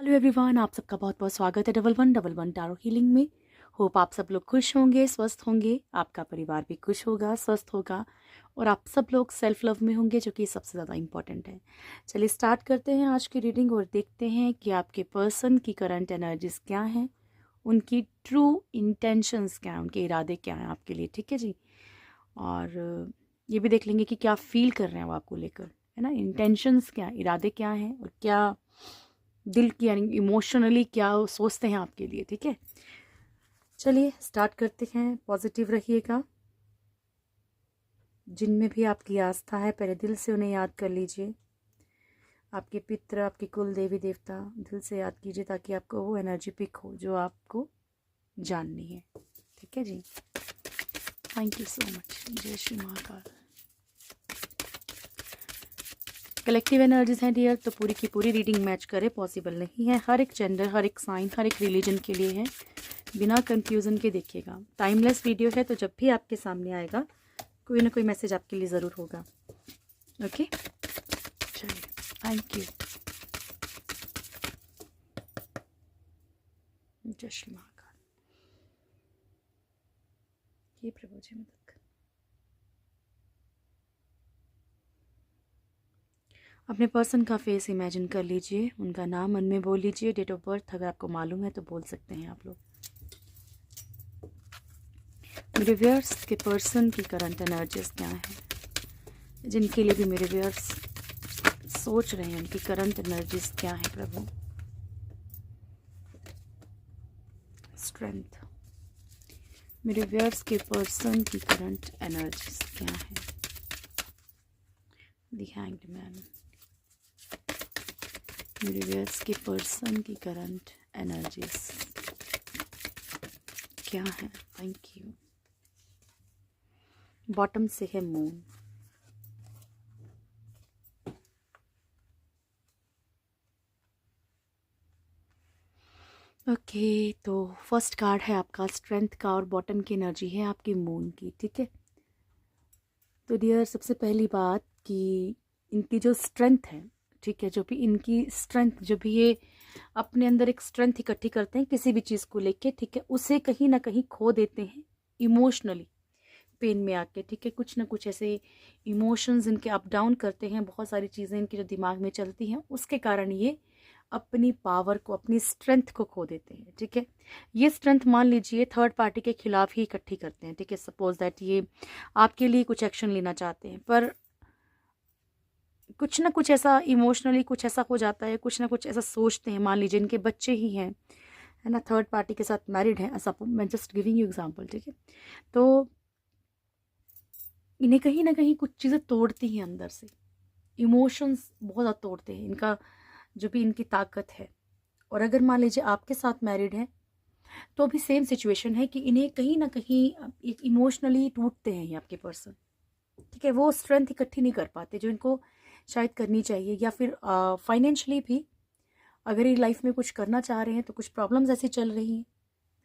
Hello everyone, आप सबका बहुत बहुत स्वागत है डबल वन टैरो हीलिंग में। होप आप सब लोग खुश होंगे, स्वस्थ होंगे, आपका परिवार भी खुश होगा, स्वस्थ होगा और आप सब लोग सेल्फ लव में होंगे, जो कि सबसे ज़्यादा इम्पॉर्टेंट है। चलिए स्टार्ट करते हैं आज की रीडिंग और देखते हैं कि आपके पर्सन की करंट एनर्जीज क्या हैं, उनकी ट्रू इंटेंशंस क्या हैं, उनके इरादे क्या हैं आपके लिए। ठीक है जी। और ये भी देख लेंगे कि क्या फील कर रहे हैं वो आपको लेकर, है ना। इंटेंशंस क्या, इरादे क्या हैं और क्या दिल की यानी इमोशनली क्या वो सोचते हैं आपके लिए। ठीक है, चलिए स्टार्ट करते हैं। पॉजिटिव रहिएगा। जिनमें भी आपकी आस्था है पहले दिल से उन्हें याद कर लीजिए। आपके पितृ, आपके कुल देवी देवता दिल से याद कीजिए, ताकि आपको वो एनर्जी पिक हो जो आपको जाननी है। ठीक है जी। Thank you so much. जय श्री महाकाल। कलेक्टिव एनर्जीज हैं डियर, तो पूरी की पूरी रीडिंग मैच करे पॉसिबल नहीं है। हर एक जेंडर, हर एक साइन, हर एक रिलीजन के लिए है। बिना कंफ्यूजन के देखिएगा। टाइमलेस वीडियो है, तो जब भी आपके सामने आएगा कोई ना कोई मैसेज आपके लिए ज़रूर होगा। ओके, चलिए, थैंक यू। जय श्री महाकाल। ये प्रभु जी मदद कर। अपने पर्सन का फेस इमेजिन कर लीजिए, उनका नाम मन में बोल लीजिए। डेट ऑफ बर्थ अगर आपको मालूम है तो बोल सकते हैं आप लोग। मेरे व्यूअर्स के पर्सन की करंट एनर्जीज क्या है, जिनके लिए भी मेरे व्यूअर्स सोच रहे हैं उनकी करंट एनर्जीज क्या है प्रभु। स्ट्रेंथ। मेरे व्यूअर्स के पर्सन की करंट एनर्जीज क्या है। The hanged man. मेरे व्यूअर्स के पर्सन की करंट एनर्जीज क्या है। Thank you. बॉटम से है मून। ओके, तो फर्स्ट कार्ड है आपका स्ट्रेंथ का और बॉटम की एनर्जी है आपकी मून की। ठीक है, तो डियर सबसे पहली बात कि इनकी जो स्ट्रेंथ है, ठीक है, जो भी इनकी स्ट्रेंथ, जो भी ये अपने अंदर एक स्ट्रेंथ इकट्ठी करते हैं किसी भी चीज़ को लेके, ठीक है, उसे कहीं ना कहीं खो देते हैं इमोशनली, पेन में आके। ठीक है, कुछ ना कुछ ऐसे इमोशंस इनके अप डाउन करते हैं, बहुत सारी चीज़ें इनके जो दिमाग में चलती हैं, उसके कारण ये अपनी पावर को, अपनी स्ट्रेंथ को खो देते हैं। ठीक है, ये स्ट्रेंथ मान लीजिए थर्ड पार्टी के खिलाफ ही इकट्ठी करते हैं। ठीक है, सपोज दैट ये आपके लिए कुछ एक्शन लेना चाहते हैं, पर कुछ ना कुछ ऐसा इमोशनली कुछ ऐसा हो जाता है, कुछ ना कुछ ऐसा सोचते हैं। मान लीजिए इनके बच्चे ही हैं, है ना, थर्ड पार्टी के साथ मैरिड है, ऐसा मैं जस्ट गिविंग यू एग्जाम्पल। ठीक है, तो इन्हें कहीं ना कहीं कुछ चीज़ें तोड़ती हैं अंदर से, इमोशंस बहुत ज़्यादा तोड़ते हैं इनका, जो भी इनकी ताकत है। और अगर मान लीजिए आपके साथ मैरिड है, तो भी सेम सिचुएशन है कि इन्हें कहीं ना कहीं एक इमोशनली टूटते हैं ये आपके पर्सन। ठीक है, वो स्ट्रेंथ इकट्ठी नहीं कर पाते जो इनको शायद करनी चाहिए, या फिर फाइनेंशियली भी अगर ये लाइफ में कुछ करना चाह रहे हैं तो कुछ प्रॉब्लम्स ऐसी चल रही हैं,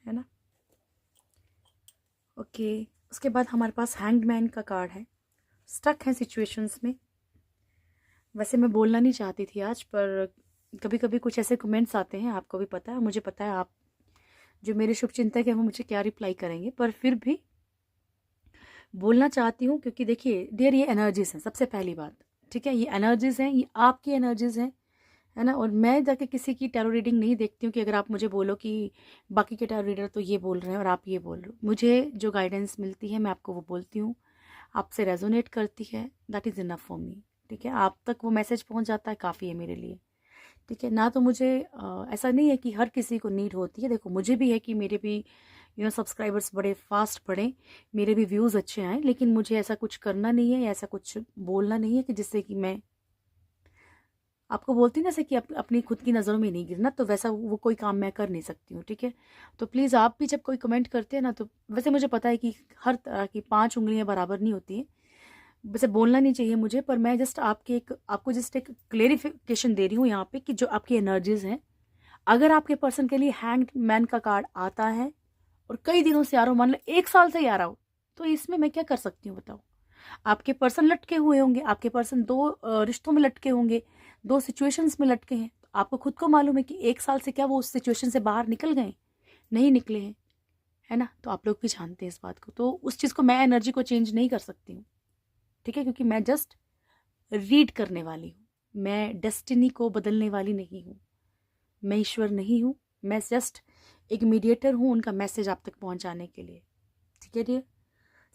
है ना। ओके, उसके बाद हमारे पास हैंग्ड मैन का कार्ड है। स्टक है सिचुएशंस में। वैसे मैं बोलना नहीं चाहती थी आज, पर कभी कभी कुछ ऐसे कमेंट्स आते हैं, आपको भी पता है, मुझे पता है आप जो मेरे शुभचिंतक हैं वो मुझे क्या रिप्लाई करेंगे, पर फिर भी बोलना चाहती हूँ, क्योंकि देखिए डियर ये एनर्जीज हैं सबसे पहली बात। ठीक है, ये एनर्जीज हैं, ये आपकी एनर्जीज हैं, है ना। और मैं जाके किसी की टैरो रीडिंग नहीं देखती हूँ कि अगर आप मुझे बोलो कि बाकी के टैरो रीडर तो ये बोल रहे हैं और आप ये बोल रहे हो। मुझे जो गाइडेंस मिलती है मैं आपको वो बोलती हूँ, आपसे रेजोनेट करती है, that is enough for me. ठीक है, आप तक वो मैसेज पहुँच जाता है, काफ़ी है मेरे लिए। ठीक है ना, तो मुझे ऐसा नहीं है कि हर किसी को नीड होती है। देखो मुझे भी है कि मेरे भी सब्सक्राइबर्स बड़े फास्ट बढ़ें, मेरे भी व्यूज़ अच्छे आएँ, लेकिन मुझे ऐसा कुछ करना नहीं है या ऐसा कुछ बोलना नहीं है कि जिससे कि मैं आपको बोलती हूँ जैसे कि अपनी खुद की नज़रों में नहीं गिरना, तो वैसा वो कोई काम मैं कर नहीं सकती हूँ। ठीक है, तो प्लीज़ आप भी जब कोई कमेंट करते हैं ना, तो वैसे मुझे पता है कि हर तरह की 5 उंगलियाँ बराबर नहीं होती हैं, वैसे बोलना नहीं चाहिए मुझे, पर मैं जस्ट आपको जस्ट एक क्लेरिफिकेशन दे रही हूँ यहाँ पे कि जो आपकी एनर्जीज हैं, अगर आपके पर्सन के लिए हैंग्ड मैन का कार्ड आता है और कई दिनों से आ रहा हो, मान लो 1 साल से ही आ रहा हो, तो इसमें मैं क्या कर सकती हूँ बताओ। आपके पर्सन लटके हुए होंगे, आपके पर्सन 2 रिश्तों में लटके होंगे, 2 सिचुएशंस में लटके हैं, तो आपको खुद को मालूम है कि 1 साल से क्या वो उस सिचुएशन से बाहर निकल गए? नहीं निकले हैं, है ना? तो आप लोग भी जानते हैं इस बात को। तो उस चीज़ को मैं एनर्जी को चेंज नहीं कर सकती हूँ, ठीक है? क्योंकि मैं जस्ट रीड करने वाली हूँ, मैं डेस्टिनी को बदलने वाली नहीं हूँ, मैं ईश्वर नहीं हूँ, मैं जस्ट एक मीडिएटर हूँ उनका मैसेज आप तक पहुँचाने के लिए, ठीक है डियर?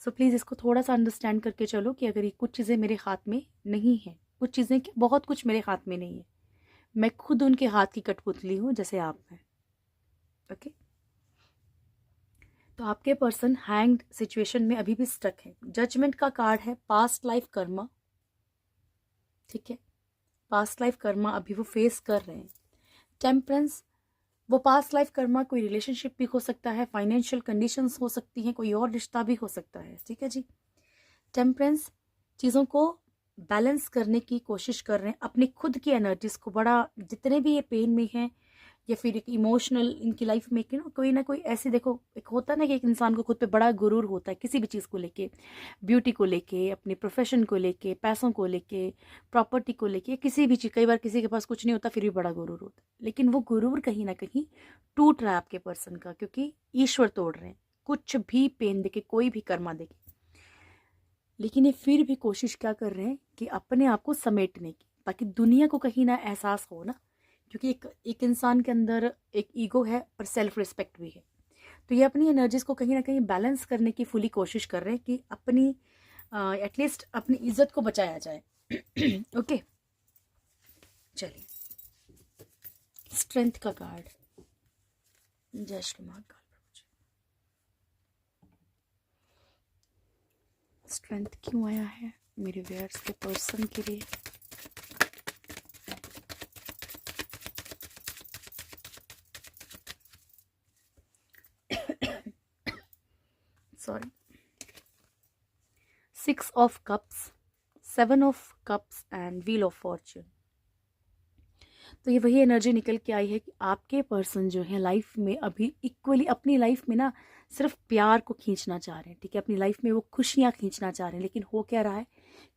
सो प्लीज़ इसको थोड़ा सा अंडरस्टैंड करके चलो कि अगर ये कुछ चीज़ें मेरे हाथ में नहीं हैं, कुछ चीज़ें क्या बहुत कुछ मेरे हाथ में नहीं है, मैं खुद उनके हाथ की कठपुतली हूँ जैसे आप हैं, ओके? तो आपके पर्सन हैंग्ड सिचुएशन में अभी भी स्टक है। जजमेंट का कार्ड है, पास्ट लाइफ कर्मा, ठीक है? पास्ट लाइफ कर्मा अभी वो फेस कर रहे हैं। टेम्परेंस, वो पास्ट लाइफ कर्मा कोई रिलेशनशिप भी हो सकता है, फाइनेंशियल कंडीशंस हो सकती हैं, कोई और रिश्ता भी हो सकता है, ठीक है जी? टेम्परेंस चीज़ों को बैलेंस करने की कोशिश कर रहे हैं, अपनी खुद की एनर्जीज को, बड़ा जितने भी ये पेन में हैं या फिर एक इमोशनल इनकी लाइफ में कि ना कोई ऐसी, देखो एक होता है ना कि एक इंसान को खुद पे बड़ा गुरूर होता है किसी भी चीज़ को लेके, ब्यूटी को लेके, अपने प्रोफेशन को लेके, पैसों को लेके, प्रॉपर्टी को लेके, किसी भी चीज़। कई बार किसी के पास कुछ नहीं होता फिर भी बड़ा गुरूर होता है, लेकिन वो गुरूर कहीं ना कहीं टूट रहा है आपके पर्सन का, क्योंकि ईश्वर तोड़ रहे हैं कुछ भी पेन देके, कोई भी कर्मा देके, लेकिन ये फिर भी कोशिश क्या कर रहे हैं कि अपने आप को समेटने की, ताकि दुनिया को कहीं ना एहसास हो ना, क्योंकि एक इंसान के अंदर एक ईगो है पर सेल्फ रिस्पेक्ट भी है। तो ये अपनी एनर्जीज को कहीं ना कहीं बैलेंस करने की फुली कोशिश कर रहे हैं कि अपनी एटलीस्ट अपनी इज्जत को बचाया जाए। ओके चलिए, स्ट्रेंथ का कार्ड, जय श्री महाकाल। स्ट्रेंथ क्यों आया है मेरे व्यूअर्स के पर्सन के लिए? Sorry, 6 of cups, 7 of cups and wheel of Fortune. तो ये वही एनर्जी निकल के आई है कि आपके पर्सन जो है लाइफ में अभी इक्वली अपनी लाइफ में ना सिर्फ प्यार को खींचना चाह रहे हैं, ठीक है? अपनी लाइफ में वो खुशियाँ खींचना चाह रहे हैं, लेकिन हो क्या रहा है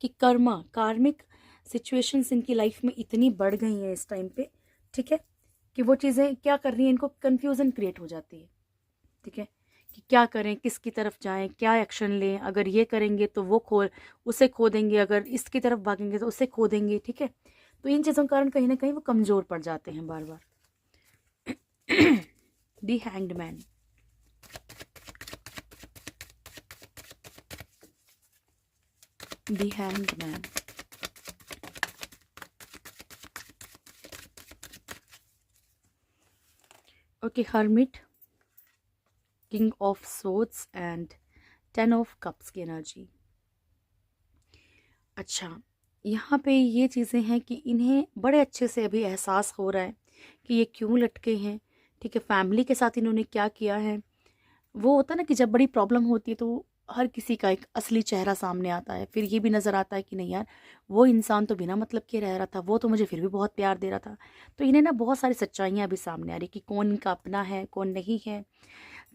कि कार्मिक सिचुएशंस इनकी लाइफ में इतनी बढ़ गई हैं इस टाइम पे, ठीक है, कि वो चीज़ें क्या कर रही हैं, इनको कन्फ्यूज़न क्रिएट हो जाती है, ठीक है, कि क्या करें, किसकी तरफ जाएं, क्या एक्शन लें, अगर ये करेंगे तो वो उसे खो देंगे, अगर इसकी तरफ भागेंगे तो उसे खो देंगे, ठीक है? तो इन चीज़ों के कारण कहीं ना कहीं वो कमज़ोर पड़ जाते हैं बार बार। The hanged man, the hanged man, okay, hermit, king of swords and 10 of cups की एनर्जी। अच्छा, यहाँ पे ये चीज़ें हैं कि इन्हें बड़े अच्छे से अभी एहसास हो रहा है कि ये क्यों लटके हैं, ठीक है? फैमिली के साथ इन्होंने क्या किया है। वो होता है ना कि जब बड़ी प्रॉब्लम होती है तो हर किसी का एक असली चेहरा सामने आता है, फिर ये भी नज़र आता है कि नहीं यार, वो इंसान तो बिना मतलब के रह रहा था, वो तो मुझे फिर भी बहुत प्यार दे रहा था। तो इन्हें ना बहुत सारी सच्चाइयाँ अभी सामने आ रही कि कौन इनका अपना है, कौन नहीं है,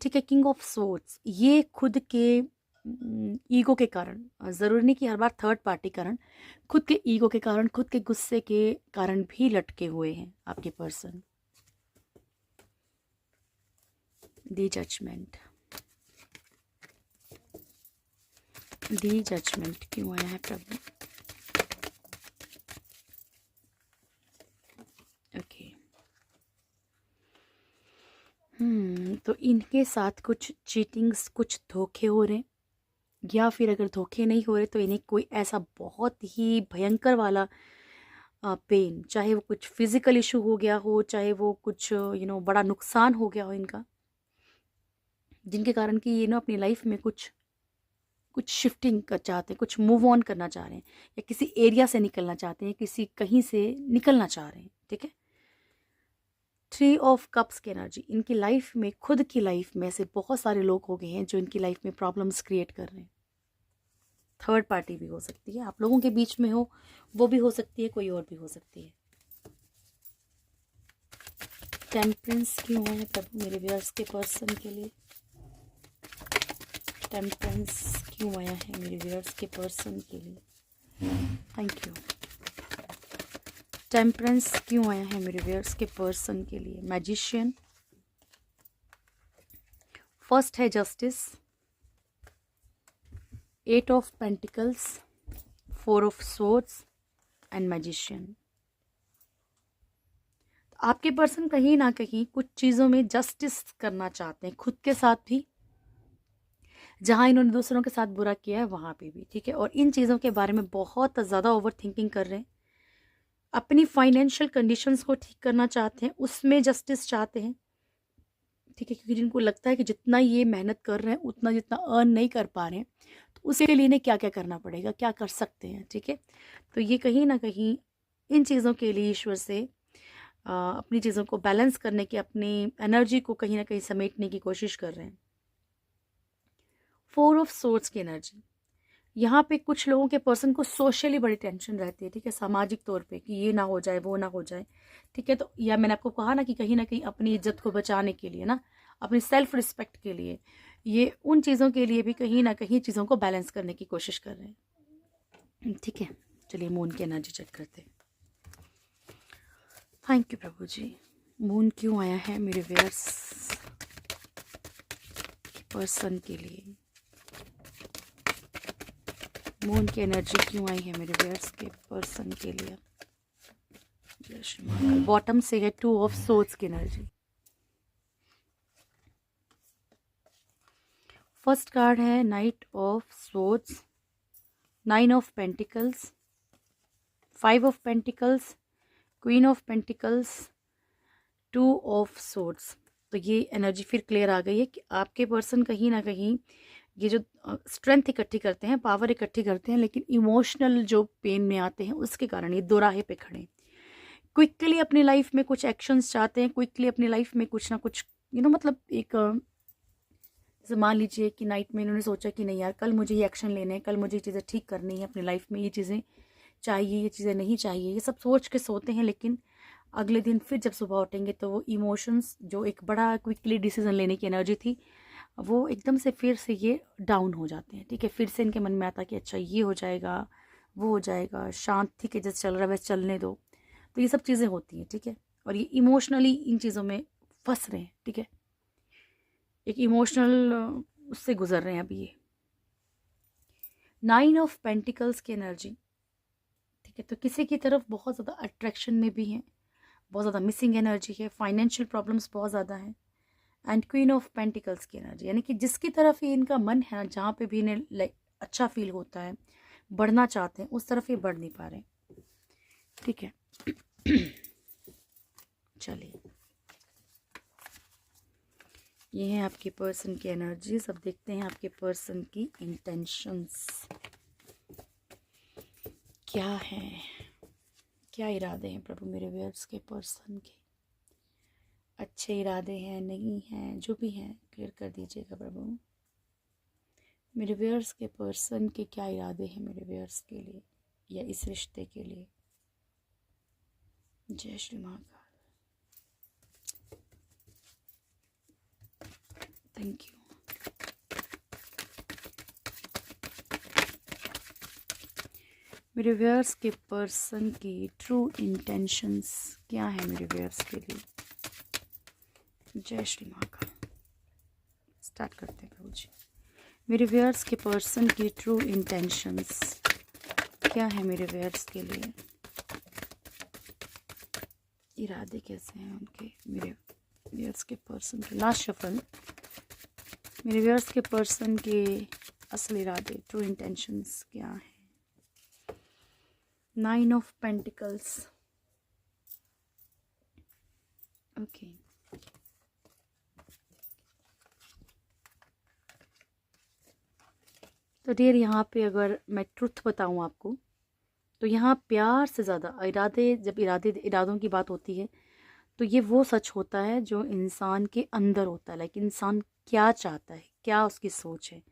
ठीक है? किंग ऑफ सोर्ड्स, ये खुद के ईगो के कारण, ज़रूरी नहीं कि हर बार थर्ड पार्टी कारण, खुद के ईगो के कारण, खुद के गुस्से के कारण भी लटके हुए हैं आपके पर्सन। दी जजमेंट, दी जजमेंट क्यों आया है प्रभु? ओके, तो इनके साथ कुछ चीटिंग्स, कुछ धोखे हो रहे हैं, या फिर अगर धोखे नहीं हो रहे तो इन्हें कोई ऐसा बहुत ही भयंकर वाला पेन, चाहे वो कुछ फिजिकल इशू हो गया हो, चाहे वो कुछ बड़ा नुकसान हो गया हो इनका, जिनके कारण कि ये ना अपनी लाइफ में कुछ शिफ्टिंग कर चाहते हैं, कुछ मूव ऑन करना चाह रहे हैं, या किसी एरिया से निकलना चाहते हैं, किसी कहीं से निकलना चाह रहे हैं, ठीक है? 3 ऑफ कप्स की एनर्जी, इनकी लाइफ में, खुद की लाइफ में ऐसे बहुत सारे लोग हो गए हैं जो इनकी लाइफ में प्रॉब्लम्स क्रिएट कर रहे हैं। थर्ड पार्टी भी हो सकती है, आप लोगों के बीच में हो, वो भी हो सकती है, कोई और भी हो सकती है। टेम्परेंस क्यों है प्रभु मेरे व्यूअर्स के पर्सन के लिए? टेम्परेंस क्यों आया है मेरे व्यूअर्स के पर्सन के लिए? Thank you. टेम्परेंस क्यों आया है मेरे व्यूअर्स के पर्सन के लिए? मैजिशियन, फर्स्ट है justice, 8 of pentacles, 4 of swords and magician. आपके पर्सन कहीं ना कहीं कुछ चीज़ों में जस्टिस करना चाहते हैं, खुद के साथ भी, जहाँ इन्होंने दूसरों के साथ बुरा किया है वहाँ पे भी, ठीक है। और इन चीज़ों के बारे में बहुत ज़्यादा ओवर थिंकिंग कर रहे हैं। अपनी फाइनेंशियल कंडीशंस को ठीक करना चाहते हैं, उसमें जस्टिस चाहते हैं, ठीक है। क्योंकि जिनको लगता है कि जितना ये मेहनत कर रहे हैं उतना जितना अर्न नहीं कर पा रहे हैं, तो उसके लिए इन्हें क्या क्या करना पड़ेगा, क्या कर सकते हैं, ठीक है। तो ये कहीं ना कहीं इन चीज़ों के लिए ईश्वर से अपनी चीज़ों को बैलेंस करने की, अपनी एनर्जी को कहीं ना कहीं समेटने की कोशिश कर रहे हैं। 4 ऑफ सोर्ड्स की एनर्जी, यहाँ पे कुछ लोगों के पर्सन को सोशली बड़ी टेंशन रहती है, ठीक है, सामाजिक तौर पे कि ये ना हो जाए, वो ना हो जाए, ठीक है। तो या मैंने आपको कहा ना कि कहीं अपनी इज्जत को बचाने के लिए ना, अपनी सेल्फ रिस्पेक्ट के लिए, ये उन चीज़ों के लिए भी कहीं ना कहीं चीज़ों को बैलेंस करने की कोशिश कर रहे हैं, ठीक है। चलिए मून की एनर्जी चेक करते हैं। थैंक यू प्रभु जी। मून क्यों आया है मेरे व्यूअर्स पर्सन के लिए? मून की एनर्जी क्यों आई है मेरे व्यूअर्स के पर्सन के लिए? बॉटम से है 2 ऑफ सोर्ड्स की एनर्जी। फर्स्ट कार्ड है night of swords, 9 of pentacles, 5 of pentacles, queen of pentacles, 2 of swords. तो ये एनर्जी फिर क्लियर आ गई है कि आपके पर्सन कहीं ना कहीं ये जो स्ट्रेंथ इकट्ठी करते हैं, पावर इकट्ठी करते हैं, लेकिन इमोशनल जो पेन में आते हैं उसके कारण ये दोराहे पे खड़े हैं। क्विकली अपनी लाइफ में कुछ एक्शंस चाहते हैं, क्विकली अपनी लाइफ में कुछ ना कुछ मतलब एक जैसे मान लीजिए कि नाइट में इन्होंने सोचा कि नहीं यार, कल मुझे ये एक्शन लेने हैं, कल मुझे ये चीज़ें ठीक करनी है अपनी लाइफ में, ये चीज़ें चाहिए, ये चीज़ें नहीं चाहिए, ये सब सोच के सोते हैं। लेकिन अगले दिन फिर जब सुबह उठेंगे तो वो इमोशंस, जो एक बड़ा क्विकली डिसीजन लेने की एनर्जी थी, वो एकदम से फिर से ये डाउन हो जाते हैं, ठीक है। फिर से इनके मन में आता कि अच्छा ये हो जाएगा, वो हो जाएगा, शांत, ठीक है, जैसे चल रहा है वैसे चलने दो। तो ये सब चीज़ें होती हैं, ठीक है। और ये इमोशनली इन चीज़ों में फंस रहे हैं, ठीक है, एक इमोशनल उससे गुजर रहे हैं अभी ये। 9 ऑफ पेंटिकल्स की एनर्जी, ठीक है। तो किसी की तरफ बहुत ज़्यादा अट्रैक्शन में भी हैं, बहुत ज़्यादा मिसिंग एनर्जी है, फाइनेंशियल प्रॉब्लम्स बहुत ज़्यादा हैं। एंड क्वीन ऑफ पेंटिकल्स की एनर्जी, यानी कि जिसकी तरफ ही इनका मन है, जहाँ पे भी इन्हें लाइक अच्छा फील होता है, बढ़ना चाहते हैं, उस तरफ ये बढ़ नहीं पा रहे, ठीक है। चलिए, ये है आपके पर्सन की एनर्जी। अब देखते हैं आपके पर्सन की इंटेंशंस क्या है, क्या इरादे हैं प्रभु मेरे व्यूअर्स के पर्सन के। अच्छे इरादे हैं, नहीं हैं, जो भी हैं क्लियर कर दीजिएगा प्रभु। मेरे व्यूअर्स के पर्सन के क्या इरादे हैं मेरे व्यूअर्स के लिए या इस रिश्ते के लिए? जय श्री महाकाल। Thank you. मेरे व्यूअर्स के पर्सन की ट्रू इंटेंशंस क्या है मेरे व्यूअर्स के लिए? जय श्री महाकाल। स्टार्ट करते हैं प्रभु जी। मेरे व्यूअर्स के पर्सन की ट्रू इंटेंशंस क्या है मेरे व्यूअर्स के लिए? इरादे कैसे हैं उनके, मेरे व्यूअर्स के पर्सन के? लास्ट शफल, मेरे व्यूअर्स के पर्सन के असल इरादे, ट्रू इंटेंशंस क्या हैं? 9 ऑफ पेंटिकल्स, ओके। तो डियर, यहाँ पे अगर मैं ट्रुथ बताऊँ आपको, तो यहाँ प्यार से ज़्यादा इरादे, जब इरादों की बात होती है तो ये वो सच होता है जो इंसान के अंदर होता है, लाइक इंसान क्या चाहता है, क्या उसकी सोच है,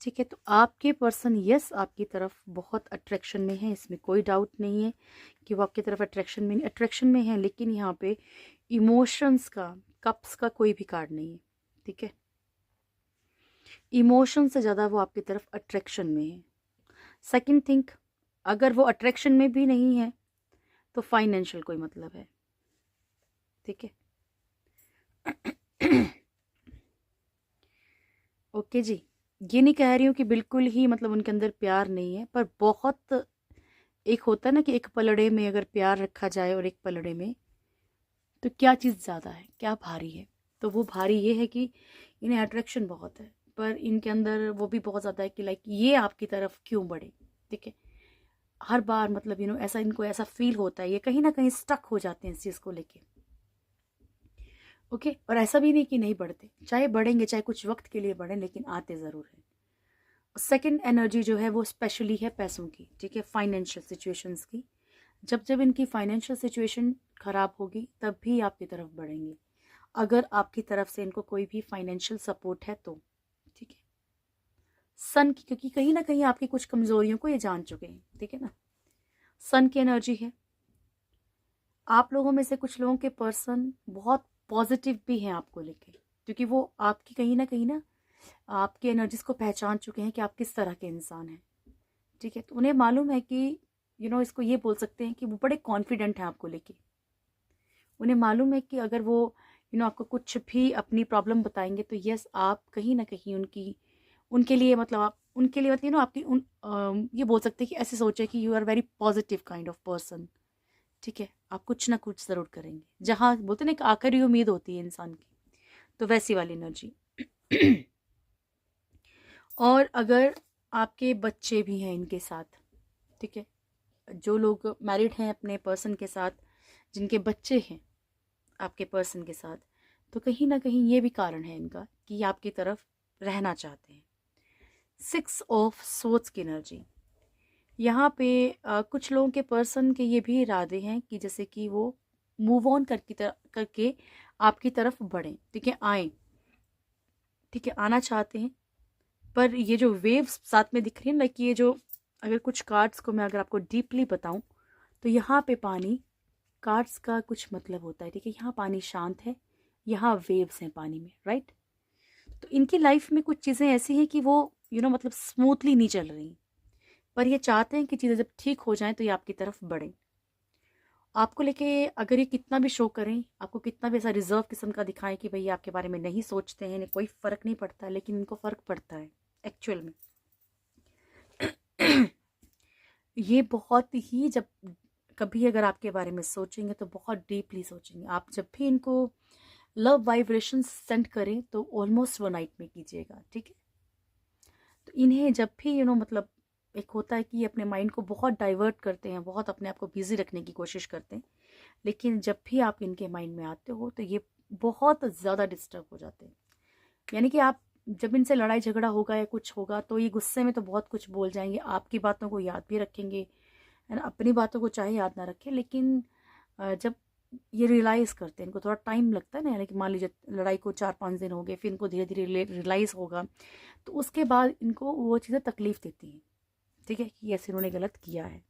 ठीक है। तो आपके पर्सन यस आपकी तरफ बहुत अट्रैक्शन में है, इसमें कोई डाउट नहीं है कि वो आपकी तरफ अट्रैक्शन में है, लेकिन यहाँ पे इमोशंस का, कप्स का कोई भी कार्ड नहीं है, ठीक है। इमोशन से ज़्यादा वो आपकी तरफ अट्रैक्शन में है। सेकंड थिंक, अगर वो अट्रैक्शन में भी नहीं है तो फाइनेंशियल कोई मतलब है, ठीक है। ओके जी, ये नहीं कह रही हूँ कि बिल्कुल ही मतलब उनके अंदर प्यार नहीं है, पर बहुत, एक होता है ना कि एक पलड़े में अगर प्यार रखा जाए और एक पलड़े में, तो क्या चीज़ ज़्यादा है, क्या भारी है? तो वो भारी ये है कि इन्हें अट्रैक्शन बहुत है, पर इनके अंदर वो भी बहुत ज़्यादा है कि लाइक ये आपकी तरफ क्यों बढ़े, ठीक है। हर बार मतलब ऐसा इनको ऐसा फील होता है, ये कहीं ना कहीं स्टक हो जाते हैं इस चीज़ को लेके, ओके। और ऐसा भी नहीं कि नहीं बढ़ते, चाहे बढ़ेंगे, चाहे कुछ वक्त के लिए बढ़े, लेकिन आते ज़रूर है। सेकंड एनर्जी जो है वो स्पेशली है पैसों की, ठीक है, फाइनेंशियल सिचुएशंस की। जब जब इनकी फाइनेंशियल सिचुएशन खराब होगी तब भी आपकी तरफ बढ़ेंगे, अगर आपकी तरफ से इनको कोई भी फाइनेंशियल सपोर्ट है तो, ठीक है। सन की, क्योंकि कहीं ना कहीं आपकी कुछ कमजोरियों को ये जान चुके हैं, ठीक है ना। सन की एनर्जी है। आप लोगों में से कुछ लोगों के पर्सन बहुत पॉजिटिव भी हैं आपको लेके, क्योंकि वो आपकी कहीं ना आपकी एनर्जीज को पहचान चुके हैं कि आप किस तरह के इंसान हैं, ठीक है। तो उन्हें मालूम है कि इसको ये बोल सकते हैं कि वो बड़े कॉन्फिडेंट हैं आपको लेके। उन्हें मालूम है कि अगर वो आपको कुछ भी अपनी प्रॉब्लम बताएंगे तो यस, आप कहीं ना कहीं उनके लिए मतलब आप उनके लिए मतलब आपकी ये बोल सकते हैं कि ऐसे सोचे कि you are very positive kind of person, ठीक है। आप कुछ ना कुछ ज़रूर करेंगे, जहाँ बोलते हैं ना एक आखिरी उम्मीद होती है इंसान की, तो वैसी वाली एनर्जी। और अगर आपके बच्चे भी हैं इनके साथ, ठीक है, जो लोग मैरिड हैं अपने पर्सन के साथ, जिनके बच्चे हैं आपके पर्सन के साथ, तो कहीं ना कहीं ये भी कारण है इनका कि आपकी तरफ रहना चाहते हैं। 6 ऑफ सोर्ड्स की एनर्जी यहाँ पे कुछ लोगों के पर्सन के ये भी इरादे हैं कि जैसे कि वो मूव ऑन करके आपकी तरफ बढ़ें, ठीक है, आए, ठीक है, आना चाहते हैं। पर ये जो वेव्स साथ में दिख रही है, लाइक ये जो, अगर कुछ कार्ड्स को मैं अगर आपको डीपली बताऊं तो यहाँ पे पानी, कार्ड्स का कुछ मतलब होता है, ठीक है। यहाँ पानी शांत है, यहाँ वेव्स हैं पानी में, राइट। तो इनकी लाइफ में कुछ चीज़ें ऐसी हैं कि वो मतलब स्मूथली नहीं चल रही, पर ये चाहते हैं कि चीज़ें जब ठीक हो जाएं तो ये आपकी तरफ बढ़ें। आपको लेके अगर ये कितना भी शो करें, आपको कितना भी ऐसा रिजर्व किस्म का दिखाएं कि भैया आपके बारे में नहीं सोचते हैं, इन्हें कोई फ़र्क नहीं पड़ता, लेकिन इनको फ़र्क पड़ता है एक्चुअल में। ये बहुत ही, जब कभी अगर आपके बारे में सोचेंगे तो बहुत डीपली सोचेंगे। आप जब भी इनको लव वाइब्रेशन सेंड करें तो ऑलमोस्ट 1 नाइट में कीजिएगा, ठीक है। तो इन्हें जब भी मतलब एक होता है कि ये अपने माइंड को बहुत डाइवर्ट करते हैं, बहुत अपने आप को बिजी रखने की कोशिश करते हैं, लेकिन जब भी आप इनके माइंड में आते हो तो ये बहुत ज़्यादा डिस्टर्ब हो जाते हैं। यानी कि आप जब इनसे लड़ाई झगड़ा होगा या कुछ होगा तो ये गुस्से में तो बहुत कुछ बोल जाएंगे, आपकी बातों को याद भी रखेंगे, है ना, अपनी बातों को चाहे याद ना रखें, लेकिन जब ये रियलाइज़ करते हैं, इनको थोड़ा टाइम लगता है ना, यानी कि मान लीजिए लड़ाई को 4-5 दिन हो गए, फिर इनको धीरे धीरे रियलाइज़ होगा, तो उसके बाद इनको वो चीज़ें तकलीफ देती हैं, ठीक है, कि ऐसे इन्होंने गलत किया है।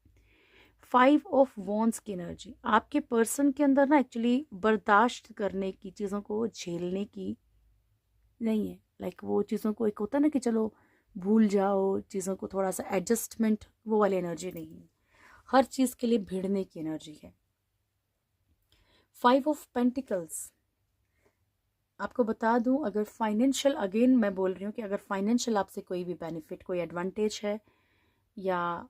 5 ऑफ वॉन्ड्स की एनर्जी आपके पर्सन के अंदर ना एक्चुअली बर्दाश्त करने की, चीज़ों को झेलने की नहीं है। लाइक वो चीज़ों को, एक होता है ना कि चलो भूल जाओ चीज़ों को, थोड़ा सा एडजस्टमेंट, वो वाली एनर्जी नहीं है। हर चीज़ के लिए भिड़ने की एनर्जी है। 5 ऑफ पेंटिकल्स, आपको बता दूं, अगर फाइनेंशियल, अगेन मैं बोल रही हूँ कि अगर फाइनेंशियल आपसे कोई भी बेनिफिट, कोई एडवांटेज है, या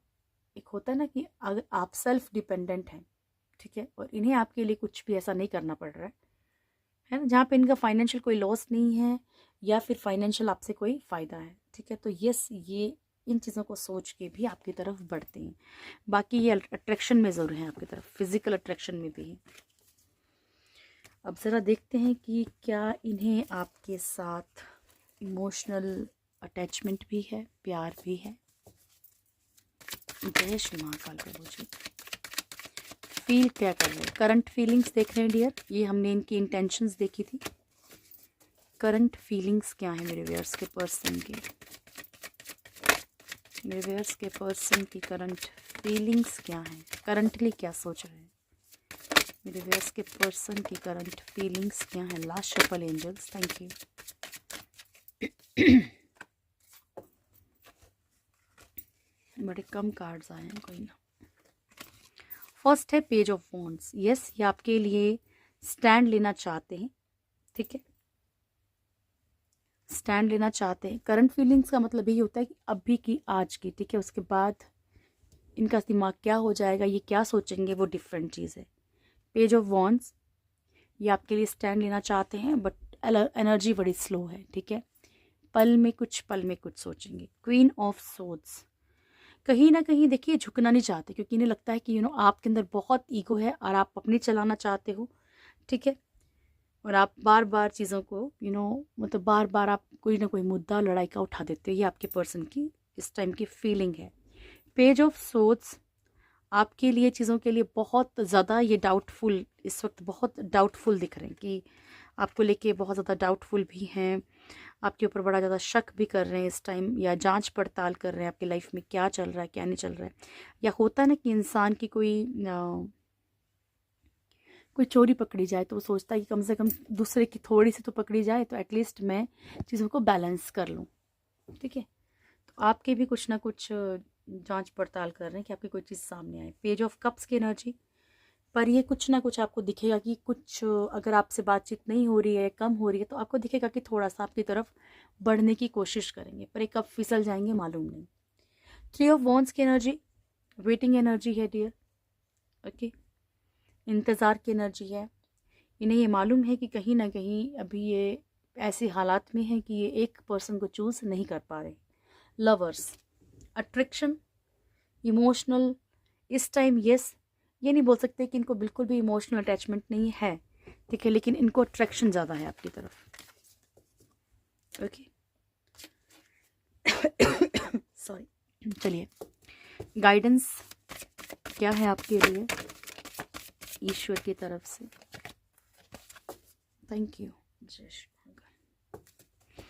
एक होता है ना कि अगर आप सेल्फ डिपेंडेंट हैं, ठीक है, और इन्हें आपके लिए कुछ भी ऐसा नहीं करना पड़ रहा है ना, जहाँ पे इनका फाइनेंशियल कोई लॉस नहीं है, या फिर फाइनेंशियल आपसे कोई फ़ायदा है, ठीक है, तो यस, ये इन चीज़ों को सोच के भी आपकी तरफ बढ़ते हैं। बाकी ये अट्रैक्शन में ज़रूर है आपकी तरफ, फिजिकल अट्रैक्शन में भी है। अब ज़रा देखते हैं कि क्या इन्हें आपके साथ इमोशनल अटैचमेंट भी है, प्यार भी है। जय श्री महाकाल प्रभु जी। फील क्या कर रहे हैं, करंट फीलिंग्स देख रहे हैं डियर, ये हमने इनकी इंटेंशंस देखी थी। करंट फीलिंग्स क्या है मेरे व्यूअर्स के पर्सन की, मेरे व्यूअर्स के पर्सन की करंट फीलिंग्स क्या है, करंटली क्या सोच रहे हैं मेरे व्यूअर्स के पर्सन की करंट फीलिंग्स क्या है। Last shuffle angels, thank you. बड़े कम कार्ड्स आए हैं, कोई ना। फर्स्ट है पेज ऑफ वॉन्ड्स। यस, ये आपके लिए स्टैंड लेना चाहते हैं, ठीक है, स्टैंड लेना चाहते हैं। करंट फीलिंग्स का मतलब यही होता है कि अभी की, आज की, ठीक है, उसके बाद इनका दिमाग क्या हो जाएगा, ये क्या सोचेंगे, वो डिफरेंट चीज़ है। पेज ऑफ वॉन्ड्स, ये आपके लिए स्टैंड लेना चाहते हैं बट एनर्जी बड़ी स्लो है, ठीक है, पल में कुछ सोचेंगे। क्वीन ऑफ सोर्ड्स, कहीं ना कहीं देखिए झुकना नहीं चाहते, क्योंकि इन्हें लगता है कि आपके अंदर बहुत ईगो है और आप अपनी चलाना चाहते हो, ठीक है, और आप बार बार चीज़ों को मतलब बार बार आप कोई ना कोई मुद्दा लड़ाई का उठा देते हो। ये आपके पर्सन की इस टाइम की फीलिंग है। पेज ऑफ सोर्ड्स आपके लिए, चीज़ों के लिए बहुत ज़्यादा ये डाउटफुल, इस वक्त बहुत डाउटफुल दिख रहे हैं, कि आपको लेके बहुत ज़्यादा डाउटफुल भी हैं, आपके ऊपर बड़ा ज़्यादा शक भी कर रहे हैं इस टाइम, या जांच पड़ताल कर रहे हैं आपकी लाइफ में क्या चल रहा है क्या नहीं चल रहा है। या होता है ना कि इंसान की कोई चोरी पकड़ी जाए तो वो सोचता है कि कम से कम दूसरे की थोड़ी सी तो पकड़ी जाए, तो एटलीस्ट मैं चीज़ों को बैलेंस कर लूँ, ठीक है। तो आपके भी कुछ ना कुछ जांच पड़ताल कर रहे हैं कि आपकी कोई चीज़ सामने आए। पेज ऑफ कप्स की एनर्जी, पर ये कुछ ना कुछ आपको दिखेगा कि कुछ अगर आपसे बातचीत नहीं हो रही है, कम हो रही है, तो आपको दिखेगा कि थोड़ा सा आपकी तरफ बढ़ने की कोशिश करेंगे, पर एक कब फिसल जाएंगे मालूम नहीं। 3 ऑफ वॉन्ड्स की एनर्जी वेटिंग एनर्जी है डियर, ओके, इंतज़ार की एनर्जी है। इन्हें ये मालूम है कि कहीं ना कहीं अभी ये ऐसे हालात में है कि ये एक पर्सन को चूज़ नहीं कर पा रहे। लवर्स, अट्रैक्शन, इमोशनल, इस टाइम यस, ये नहीं बोल सकते कि इनको बिल्कुल भी इमोशनल अटैचमेंट नहीं है, ठीक है, लेकिन इनको अट्रैक्शन ज़्यादा है आपकी तरफ, ओके। सॉरी, चलिए, गाइडेंस क्या है आपके लिए ईश्वर की तरफ से? थैंक यू, जय श्री भगवान।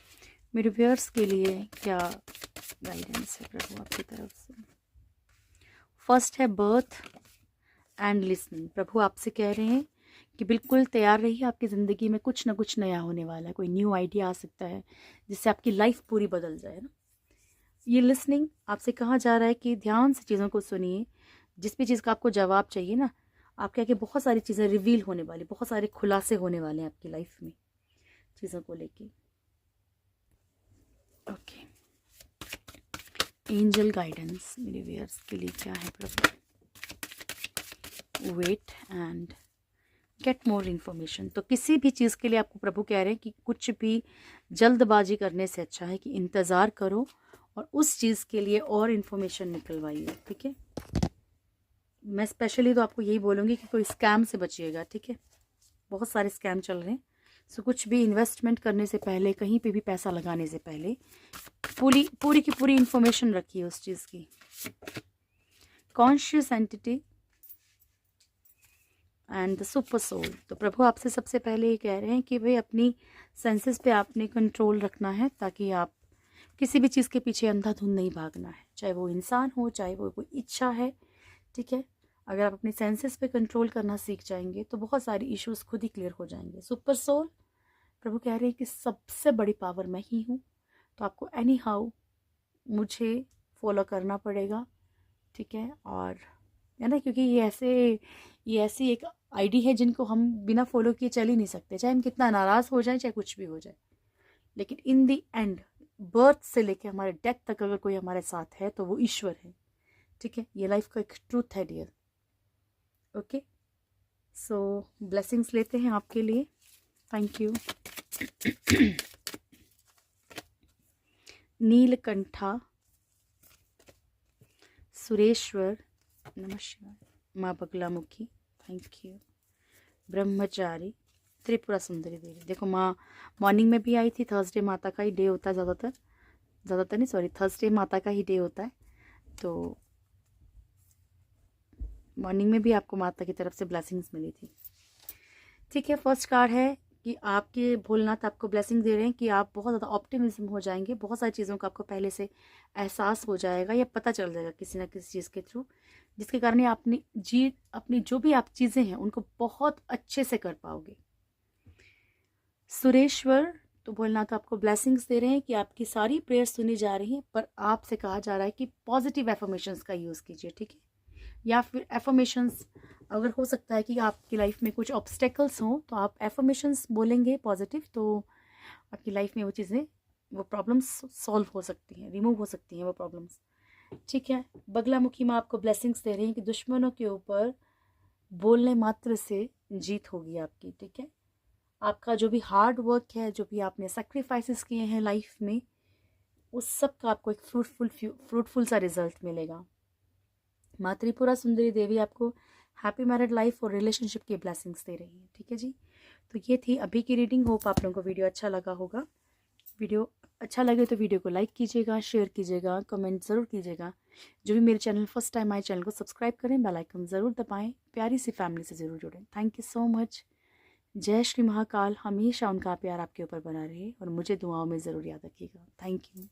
मेरे व्यूअर्स के लिए क्या गाइडेंस है प्रभु आपकी तरफ से? फर्स्ट है बर्थ एंड लिसनिंग। प्रभु आपसे कह रहे हैं कि बिल्कुल तैयार रहिए, आपकी ज़िंदगी में कुछ ना कुछ नया होने वाला है, कोई न्यू आइडिया आ सकता है जिससे आपकी लाइफ पूरी बदल जाए ना। ये लिसनिंग आपसे कहा जा रहा है कि ध्यान से चीज़ों को सुनिए, जिस भी चीज़ का आपको जवाब चाहिए ना, आपके आगे बहुत सारी चीज़ें रिवील होने वाली, बहुत सारे खुलासे होने वाले हैं आपकी लाइफ में चीज़ों को लेके, ओके। एंजल गाइडेंस मेरे व्यूअर्स के लिए क्या है प्रभु? Wait and get more information. तो किसी भी चीज़ के लिए आपको प्रभु कह रहे हैं कि कुछ भी जल्दबाजी करने से अच्छा है कि इंतज़ार करो और उस चीज़ के लिए और इन्फॉर्मेशन निकलवाइए, ठीक है। मैं स्पेशली तो आपको यही बोलूँगी कि कोई स्कैम से बचिएगा, ठीक है, बहुत सारे स्कैम चल रहे हैं। सो कुछ भी इन्वेस्टमेंट करने से पहले, कहीं पे भी पैसा लगाने से पहले पूरी की पूरी इन्फॉर्मेशन रखिए उस चीज़ की। Conscious entity and the super soul. तो प्रभु आपसे सबसे पहले ये कह रहे हैं कि भाई अपनी सेंसेस पे आपने कंट्रोल रखना है, ताकि आप किसी भी चीज़ के पीछे अंधाधुंध नहीं भागना है, चाहे वो इंसान हो, चाहे वो कोई इच्छा है, ठीक है। अगर आप अपने सेंसेस पे कंट्रोल करना सीख जाएंगे तो बहुत सारी इश्यूज खुद ही क्लियर हो जाएंगे। सुपर सोल, प्रभु कह रहे हैं कि सबसे बड़ी पावर मैं ही हूँ, तो आपको एनी हाउ मुझे फॉलो करना पड़ेगा, ठीक है। और है ना, क्योंकि ये ऐसी एक आईडी है जिनको हम बिना फॉलो किए चल ही नहीं सकते, चाहे हम कितना नाराज़ हो जाए, चाहे कुछ भी हो जाए, लेकिन इन दी एंड बर्थ से लेके हमारे डेथ तक अगर कोई हमारे साथ है तो वो ईश्वर है, ठीक है। ये लाइफ का एक ट्रूथ है डियर, ओके। सो ब्लेसिंग्स लेते हैं आपके लिए, थैंक यू। नीलकंठा, सुरेश्वर, नमः शिवाय, माँ बगलामुखी, थैंक यू। ब्रह्मचारी, त्रिपुरा सुंदरी देवी। देखो माँ मॉर्निंग में भी आई थी, थर्सडे माता का ही डे होता है ज़्यादातर नहीं, सॉरी, थर्सडे माता का ही डे होता है, तो मॉर्निंग में भी आपको माता की तरफ से ब्लेसिंग्स मिली थी, ठीक है। फर्स्ट कार्ड है कि आपके भोलेनाथ आपको ब्लेसिंग दे रहे हैं कि आप बहुत ज़्यादा ऑप्टिमिज्म हो जाएंगे, बहुत सारी चीज़ों का आपको पहले से एहसास हो जाएगा या पता चल जाएगा किसी ना किसी चीज़ के थ्रू, जिसके कारण आप अपनी जो भी आप चीज़ें हैं उनको बहुत अच्छे से कर पाओगे। सुरेश्वर, तो भोलेनाथ आपको ब्लेसिंग्स दे रहे हैं कि आपकी सारी प्रेयर सुनी जा रही हैं, पर आपसे कहा जा रहा है कि पॉजिटिव एफर्मेशंस का यूज़ कीजिए, ठीक है। या फिर एफर्मेशंस, अगर हो सकता है कि आपकी लाइफ में कुछ ऑब्स्टेकल्स हों तो आप एफर्मेशंस बोलेंगे पॉजिटिव, तो आपकी लाइफ में वो चीज़ें, वो प्रॉब्लम्स सॉल्व हो सकती हैं, रिमूव हो सकती हैं वो प्रॉब्लम्स। ठीक है, बगलामुखी में आपको ब्लेसिंग्स दे रही हैं कि दुश्मनों के ऊपर बोलने मात्र से जीत होगी आपकी। ठीक है, आपका जो भी हार्ड वर्क है, जो भी आपने सेक्रीफाइसेस किए हैं लाइफ में, उस सब का आपको एक फ्रूटफुल सा रिजल्ट मिलेगा। माँ त्रिपुरा सुंदरी देवी आपको हैप्पी मैरिड लाइफ और रिलेशनशिप की ब्लेसिंग्स दे रही है। ठीक है जी, तो ये थी अभी की रीडिंग। होप आप लोगों को वीडियो अच्छा लगा होगा। वीडियो अच्छा लगे तो वीडियो को लाइक कीजिएगा, शेयर कीजिएगा, कमेंट ज़रूर कीजिएगा। जो भी मेरे चैनल फर्स्ट टाइम आए, चैनल को सब्सक्राइब करें, बेल आइकन ज़रूर दबाएं, प्यारी सी फैमिली से ज़रूर जुड़ें। Thank you so much. जय श्री महाकाल। हमेशा उनका प्यार आपके ऊपर बना रहे और मुझे दुआओं में ज़रूर याद रखिएगा। Thank you.